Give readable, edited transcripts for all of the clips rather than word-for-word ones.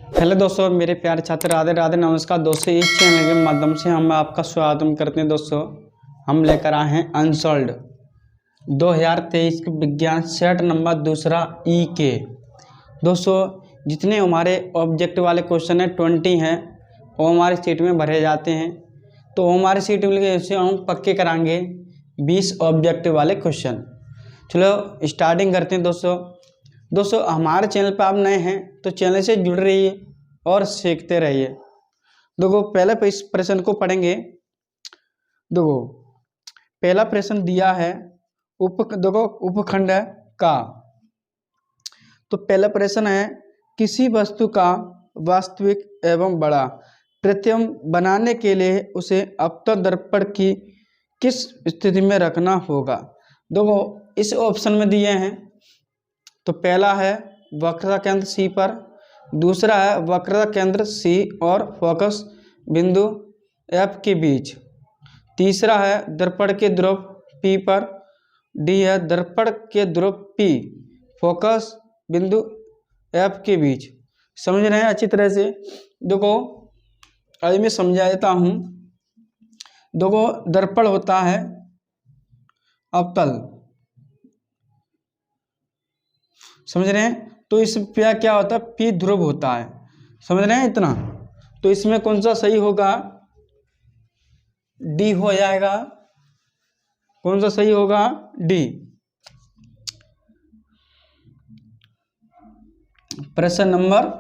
Hello दोस्तों, मेरे प्यारे छात्र, राधे राधे, नमस्कार दोस्तों। इस चैनल के माध्यम से हम आपका स्वागत करते हैं। दोस्तों, हम लेकर आए हैं अनसॉल्ड 2023 के विज्ञान सेट नंबर दूसरा ई के। दोस्तों, जितने हमारे ऑब्जेक्ट वाले क्वेश्चन हैं 20 हैं, वो हमारी सीट में भरे जाते हैं। तो हमारी सीट में से हम पक्के कराएंगे 20 ऑब्जेक्ट वाले क्वेश्चन। चलो स्टार्टिंग करते हैं। दोस्तों हमारे चैनल पर आप नए हैं तो चैनल से जुड़ रहिए और सीखते रहिए। देखो, पहले इस प्रश्न को पढ़ेंगे। देखो, पहला प्रश्न दिया है उपखंड का। तो पहला प्रश्न है, किसी वस्तु का वास्तविक एवं बड़ा प्रतिबिंब बनाने के लिए उसे अवतल दर्पण की किस स्थिति में रखना होगा। देखो, इस ऑप्शन में दिए हैं। तो पहला है वक्रता केंद्र सी पर, दूसरा है वक्रता केंद्र सी और फोकस बिंदु एफ के बीच, तीसरा है दर्पण के ध्रुव पी पर, डी है दर्पण के ध्रुव पी फोकस बिंदु एफ के बीच। समझ रहे हैं अच्छी तरह से। देखो, अभी मैं समझा देता हूँ। देखो, दर्पण होता है अवतल, समझ रहे हैं। तो इस पे क्या होता है, पी ध्रुव होता है। समझ रहे हैं इतना। तो इसमें कौन सा सही होगा, डी हो जाएगा। कौन सा सही होगा, डी। प्रश्न नंबर,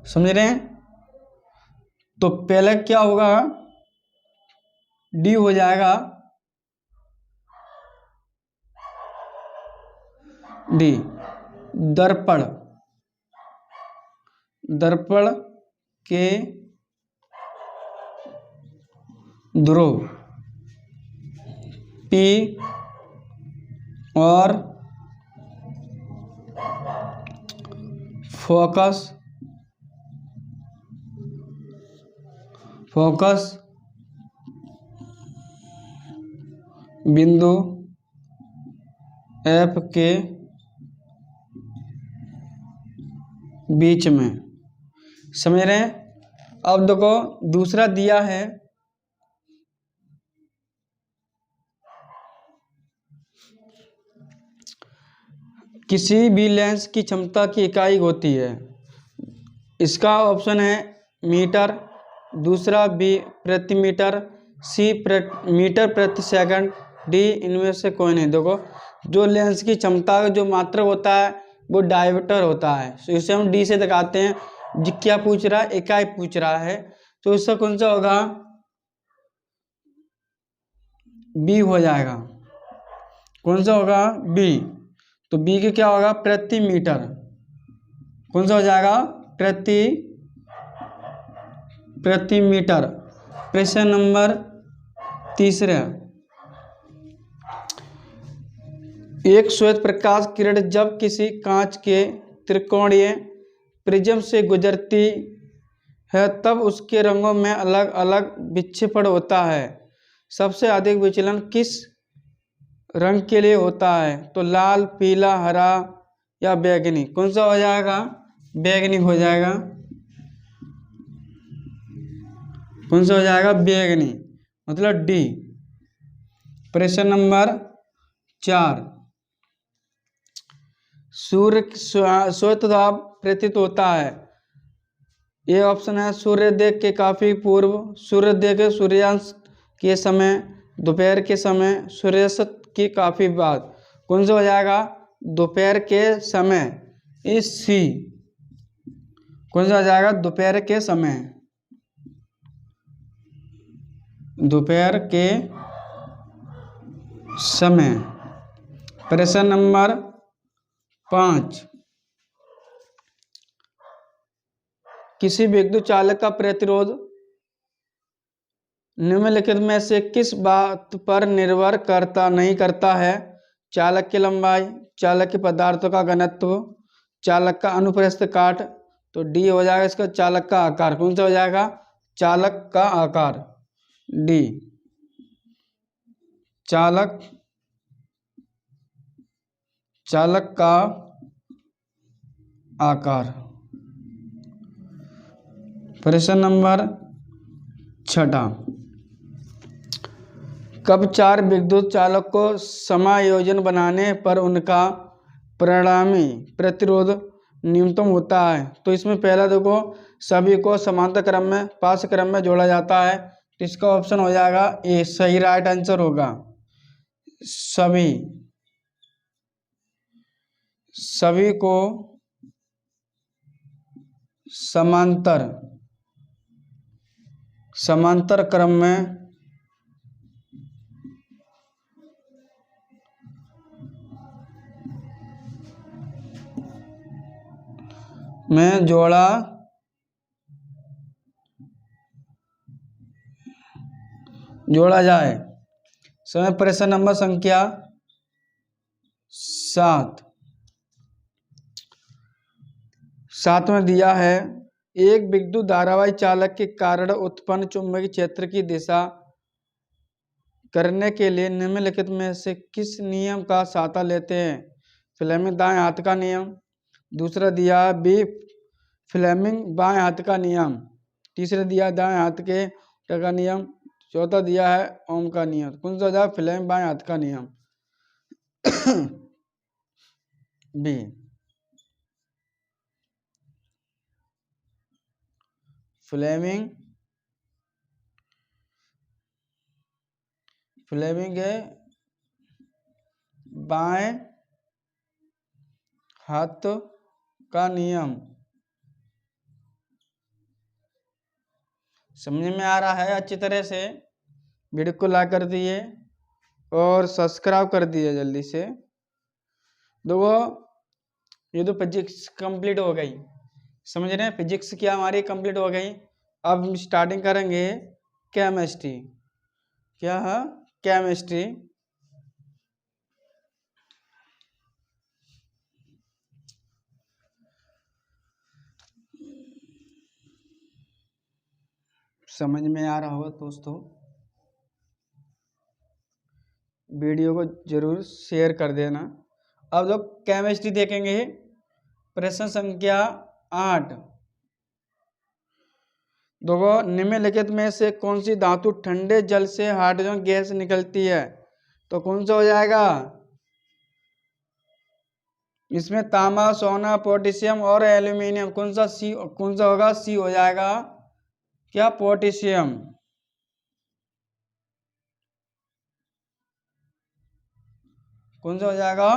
समझ रहे हैं। तो पहले क्या होगा, डी हो जाएगा, डी। दर्पण के ध्रुव पी और फोकस बिंदु एफ के बीच में। समझ रहे हैं। अब देखो, दूसरा दिया है किसी भी लेंस की क्षमता की इकाई होती है। इसका ऑप्शन है मीटर, दूसरा बी प्रति मीटर, सी मीटर प्रति सेकंड, डी इनमें से कोई नहीं। देखो, जो लेंस की क्षमता का जो मात्रक होता है वो डायमीटर होता है। तो इसे हम डी से दिखाते हैं। क्या पूछ रहा है, इकाई पूछ रहा है। तो इसका कौन सा होगा, बी हो जाएगा। कौन सा होगा, बी। तो बी के क्या होगा, प्रति मीटर। कौन सा हो जाएगा, प्रति मीटर। प्रश्न नंबर तीसरा, एक श्वेत प्रकाश किरण जब किसी कांच के त्रिकोणीय प्रिज्म से गुजरती है तब उसके रंगों में अलग अलग विक्षेपण होता है। सबसे अधिक विचलन किस रंग के लिए होता है। तो लाल, पीला, हरा या बैंगनी। कौन सा हो जाएगा, बैंगनी हो जाएगा। कौन सा हो जाएगा, बैंगनी, मतलब डी। प्रश्न नंबर 4, सूर्य स्वतः प्रतीत होता है। ये ऑप्शन है सूर्योदय के काफी पूर्व, सूर्योदय के सूर्यास्त के समय, दोपहर के समय, सूर्यास्त के काफी बाद। कौन सा हो जाएगा, दोपहर के समय, इस सी। कौन सा हो जाएगा, दोपहर के समय, दोपहर के समय। प्रश्न नंबर 5, किसी विद्युत चालक का प्रतिरोध निम्नलिखित में से किस बात पर निर्भर नहीं करता है। चालक की लंबाई, चालक के पदार्थों का घनत्व, चालक का अनुप्रस्थ काट। तो डी हो जाएगा इसका, चालक का आकार। कौन सा हो जाएगा, चालक का आकार, डी। चालक का आकार। प्रश्न नंबर 6, कब 4 विद्युत चालक को समायोजन बनाने पर उनका परिणामी प्रतिरोध न्यूनतम होता है? तो इसमें पहला देखो, सभी को समांतर क्रम में पास क्रम में जोड़ा जाता है, तो इसका ऑप्शन हो जाएगा ए, सही राइट आंसर होगा। सभी को समांतर क्रम में जोड़ा जाए। समय प्रश्न नंबर संख्या 7 में दिया है, एक विद्युत धारावाही चालक के कारण उत्पन्न चुंबकीय क्षेत्र की दिशा करने के लिए निम्नलिखित में से किस नियम का सहारा लेते हैं? फ्लेमिंग दाएं हाथ का नियम, दूसरा दिया है बी फ्लेमिंग बाएं हाथ का नियम, तीसरा दिया दाएं हाथ के का नियम, चौथा दिया है ओम का नियम। कौन सा दिया? फ्लेमिंग बाएं हाथ का नियम बी। फ्लेमिंग है बाएं हाथ का नियम। समझ में आ रहा है अच्छी तरह से? वीडियो को लाइक कर दिए और सब्सक्राइब कर दिए जल्दी से। देखो ये तो फिजिक्स कंप्लीट हो गई, समझ रहे हैं? फिजिक्स क्या हमारी कंप्लीट हो गई। अब हम स्टार्टिंग करेंगे केमिस्ट्री। क्या है? केमिस्ट्री। समझ में आ रहा होगा दोस्तों, वीडियो को जरूर शेयर कर देना। अब लोग केमिस्ट्री देखेंगे। प्रश्न संख्या 8, देखो निम्नलिखित में से कौन सी धातु ठंडे जल से हाइड्रोजन गैस निकलती है? तो कौन सा हो जाएगा इसमें? तांबा, सोना, पोटेशियम और एल्यूमिनियम। कौन सा होगा? सी हो जाएगा। क्या? पोटेशियम। कौन सा हो जाएगा?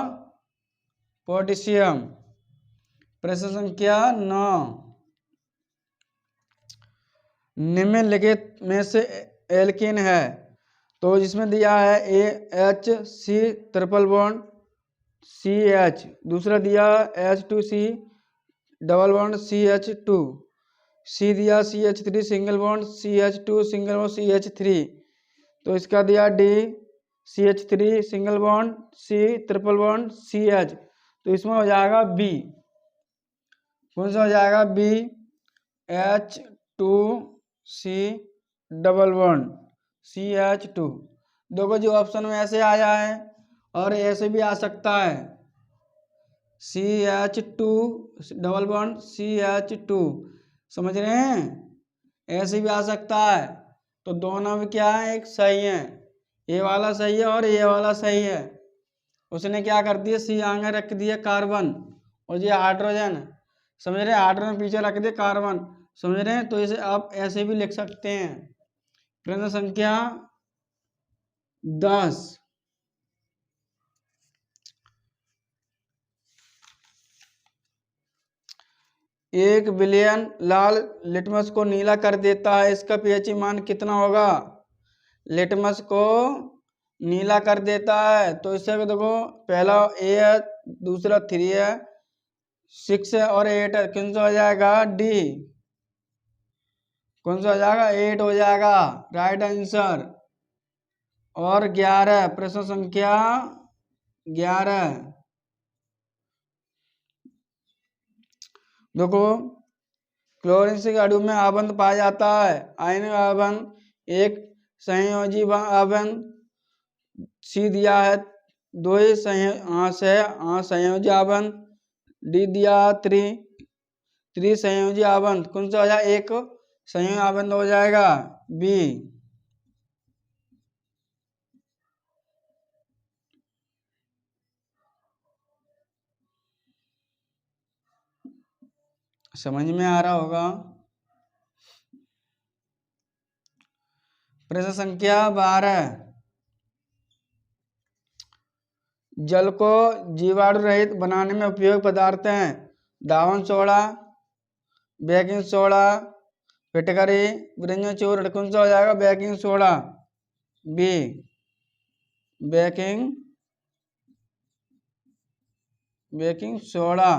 पोटेशियम। प्रश्न संख्या 9, निम्नलिखित में से एल्कीन है, तो जिसमें दिया है AHC ट्रिपल बॉन्ड CH, दूसरा दिया H2C डबल बॉन्ड CH2, सी दिया CH3 single bond CH2 single bond CH3, तो इसका दिया D CH3 single bond C triple bond CH, तो इसमें हो जाएगा B। कौन सा हो जाएगा? B H2C double bond CH2। देखो जो ऑप्शन में ऐसे आया है और ऐसे भी आ सकता है, CH2 डबल बॉन्ड CH2, समझ रहे हैं? ऐसे भी आ सकता है। तो दोनों में क्या है? एक सही है, ये वाला सही है और ये वाला सही है। उसने क्या कर दिया? सी आगे रख दिया कार्बन और ये हाइड्रोजन, समझ रहे हैं? हाइड्रोजन पीछे रख दिया कार्बन, समझ रहे हैं? तो इसे आप ऐसे भी लिख सकते हैं। प्रश्न संख्या 10, एक बिलियन लाल लिटमस को नीला कर देता है, इसका pH मान कितना होगा? लिटमस को नीला कर देता है, तो इससे देखो पहला A है, दूसरा 3 है, 6 है और 8 है। कौन सा हो जाएगा? D। कौन सा हो जाएगा? 8 हो जाएगा राइट आंसर। और 11, प्रश्न संख्या 11, देखो क्लोरीन से अणु में आबंध पाया जाता है। आयनिक आबंध, एक संयोजी आबंध, सी दिया है 2 संयोजी आबंध, डी दिया 3 संयोजी आबंध। कौन सा हो जाए? एक संयुक्त आबंध हो जाएगा बी। समझ में आ रहा होगा। प्रश्न संख्या 12, जल को जीवाणु रहित बनाने में उपयोग पदार्थ हैं दावन सोडा, बेकिंग सोडा, फिटकरी, ब्रिंजल चूर्ण। कौन सा हो जाएगा? Baking soda B. Baking soda.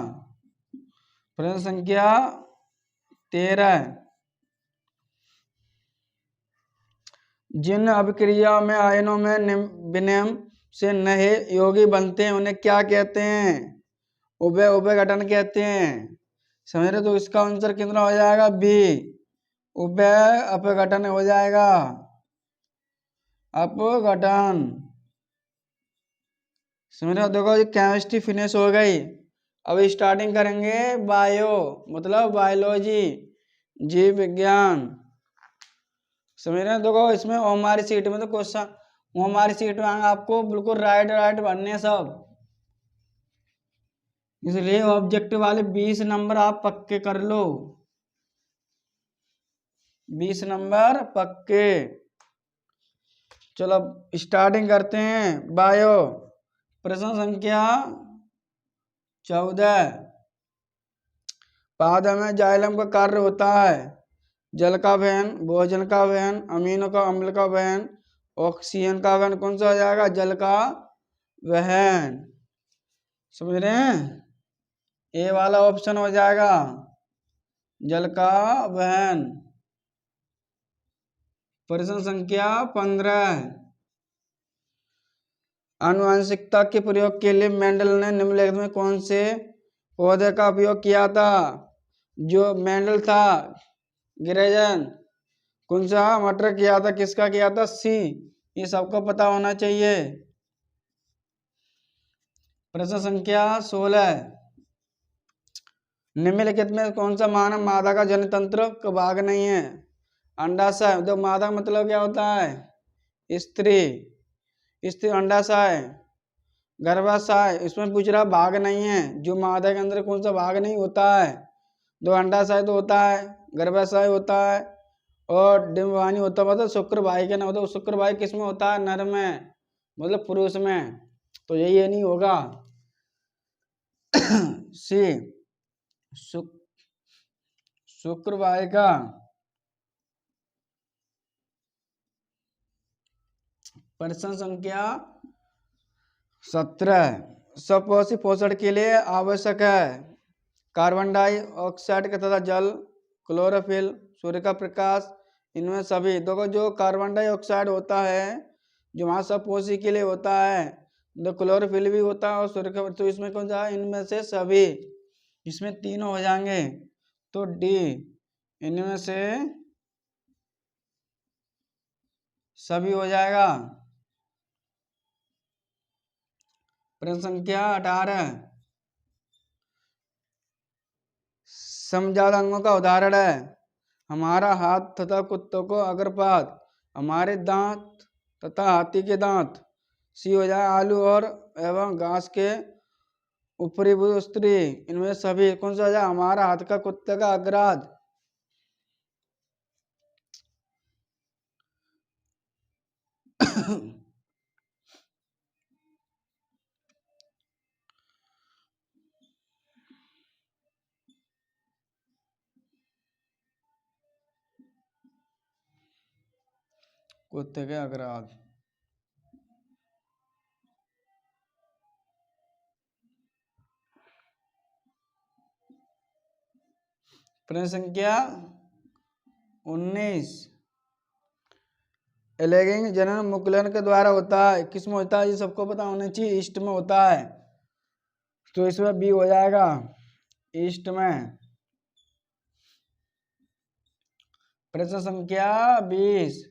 प्रश्न संख्या 13, जिन अभिक्रिया में आयनों में विनिमय से नए यौगिक बनते हैं उन्हें क्या कहते हैं? उभय उभय गठन कहते हैं। समझ रहे? तो इसका आंसर कितना हो जाएगा? बी, उभय अपघटन हो जाएगा। अपघटन। समझ रहे हो? देखो ये केमिस्ट्री फिनिश हो गई। अब स्टार्टिंग करेंगे बायो मतलब बायोलॉजी, जीव विज्ञान। समझ रहे हैं? देखो इसमें हमारी सीट में तो क्वेश्चन हमारी सीट में आपको बिल्कुल राइट बनने सब, इसलिए ऑब्जेक्टिव वाले 20 नंबर आप पक्के कर लो। 20 नंबर पक्के। चलो स्टार्टिंग करते हैं बायो। प्रश्न संख्या 14, पादप में जाइलम का कार्य होता है जल का वहन, भोजन का वहन, अमीनों का अम्ल का वहन, ऑक्सीजन का वहन। कौन सा हो जाएगा? जल का वहन। समझ रहे हैं? ए वाला ऑप्शन हो जाएगा जल का वहन। प्रश्न संख्या 15, आनुवंशिकता के प्रयोग के लिए मेंडल ने निम्नलिखित में कौन से पौधे का उपयोग किया था? जो मेंडल था गिरेजन, कौन सा मटर किया था? किसका किया था? सी। ये सबको पता होना चाहिए। प्रश्न संख्या 16, निम्नलिखित में कौन सा मानव मादा का जनतंत्र का भाग नहीं है? अंडाशय। तो मादा मतलब क्या होता है? स्त्री। स्त्री अंडाशय, गर्भाशय। इसमें पूछ रहा भाग नहीं है। जो मादा के अंदर कौन सा भाग नहीं होता है? दो अंडाशय तो होता है, गर्भाशय होता है और डिंबवानी होता है। मतलब शुक्र भाई के ना होता है। शुक्र भाई किस में होता है? नर में मतलब पुरुष में। तो ये नहीं होगा। सी, शुक्र भाई का। प्रश्न संख्या 17, सपोषी पोषण के लिए आवश्यक है कार्बन डाइऑक्साइड तथा जल, क्लोरोफिल, सूर्य का प्रकाश। इनमें सभी देखो जो कार्बन डाइऑक्साइड होता है जो वहाँ सपोषी के लिए होता है, तो क्लोरोफिल भी होता है और सूर्य का, तो इसमें कौन सा? इनमें से सभी। इसमें तीनों हो जाएंगे तो डी, इनमें से सभी हो जाएगा। प्रश्न संख्या 18, समजात अंगों का उदाहरण है हमारा हाथ तथा कुत्तों को अग्रपाद, हमारे दांत तथा हाथी के दांत। सी हो जाए आलू और एवं घास के ऊपरी भूस्तरी। इनमें सभी कौन सा हो जाए? हमारा हाथ का कुत्ते का अग्राद। कुत्ते के अग्राद। प्रश्न संख्या 19, एलेगिंग जनन मुकुलन के द्वारा होता है। किस में होता है? ये सबको पता होना चाहिए। ईस्ट में होता है तो इसमें बी हो जाएगा ईस्ट में। प्रश्न संख्या 20,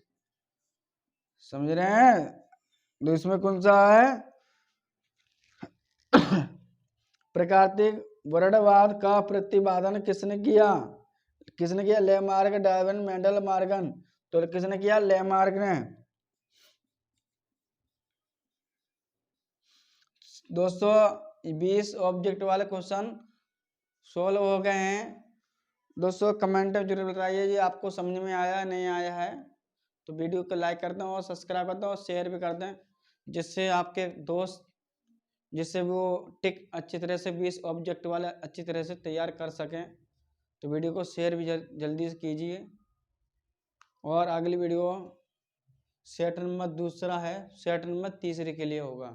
समझ रहे हैं? तो इसमें कौन सा है? प्राकृतिक वर्णवाद का प्रतिपादन किसने किया? किसने किया? Lamarck, Darwin, Mendel, Morgan. तो किसने किया? लेमार्क ने। दोस्तों 20 ऑब्जेक्ट वाले क्वेश्चन सोल्व हो गए हैं। दोस्तों कमेंट में जरूर बताइए जी आपको समझ में आया है नहीं आया है। तो वीडियो को लाइक कर दें और सब्सक्राइब कर दें और शेयर भी कर दें, जिससे आपके दोस्त जिससे वो टिक अच्छी तरह से 20 ऑब्जेक्ट वाले अच्छी तरह से तैयार कर सकें। तो वीडियो को शेयर भी जल्दी से कीजिए। और अगली वीडियो सेट नंबर दूसरा है, सेट नंबर तीसरे के लिए होगा।